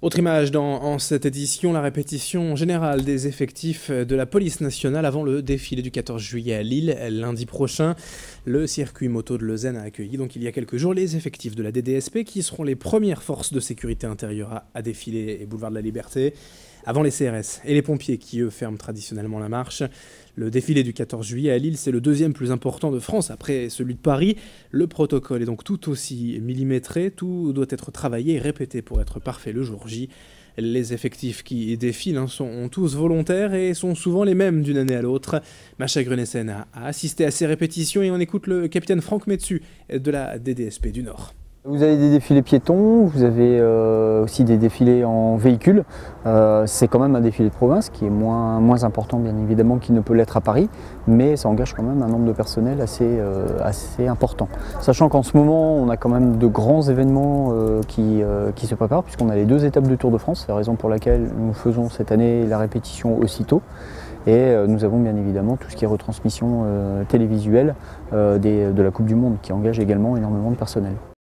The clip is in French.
Autre image en cette édition, la répétition générale des effectifs de la police nationale avant le défilé du 14 juillet à Lille. Lundi prochain, le circuit moto de Lausanne a accueilli donc il y a quelques jours les effectifs de la DDSP qui seront les premières forces de sécurité intérieure à défiler et boulevard de la Liberté, avant les CRS et les pompiers qui eux ferment traditionnellement la marche. Le défilé du 14 juillet à Lille, c'est le deuxième plus important de France après celui de Paris. Le protocole est donc tout aussi millimétré, tout doit être travaillé et répété pour être parfait le jour J. Les effectifs qui défilent sont tous volontaires et sont souvent les mêmes d'une année à l'autre. Macha Grunessen a assisté à ces répétitions et on écoute le capitaine Franck Metsu de la DDSP du Nord. Vous avez des défilés piétons, vous avez aussi des défilés en véhicule. C'est quand même un défilé de province qui est moins important bien évidemment qu'il ne peut l'être à Paris, mais ça engage quand même un nombre de personnel assez important. Sachant qu'en ce moment on a quand même de grands événements qui se préparent, puisqu'on a les 2 étapes du Tour de France, c'est la raison pour laquelle nous faisons cette année la répétition aussitôt. Et nous avons bien évidemment tout ce qui est retransmission télévisuelle de la Coupe du Monde qui engage également énormément de personnel.